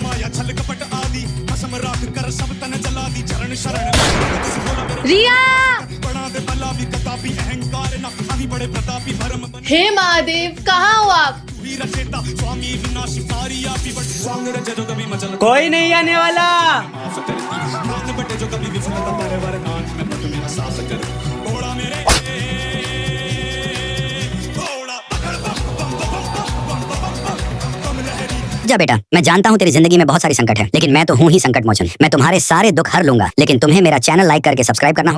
माया छल कपट आदि कसम राख कर सब तन जला दी चरण शरण रिया! बड़ा दे भला भी कतापी अहंकार न आदि बड़े प्रतापी भरम बन हे महादेव, कहाँ हो आप? ही रचेता स्वामी विनाशी सारी आपी बट स्वांग रज जो कभी मचल कोई नहीं आने वाला। माफ करती प्राण बटे जो कभी विफलता परवर आंख में पट मेरा सास कर घोड़ा मेरे घोड़ा पकड़ बम बम बम बम बम बम बम लहरी। जा बेटा, मैं जानता हूँ तेरी जिंदगी में बहुत सारी संकट है, लेकिन मैं तो हूँ ही संकट मोचन। मैं तुम्हारे सारे दुख हर लूंगा, लेकिन तुम्हें मेरा चैनल लाइक करके सब्सक्राइब करना होगा।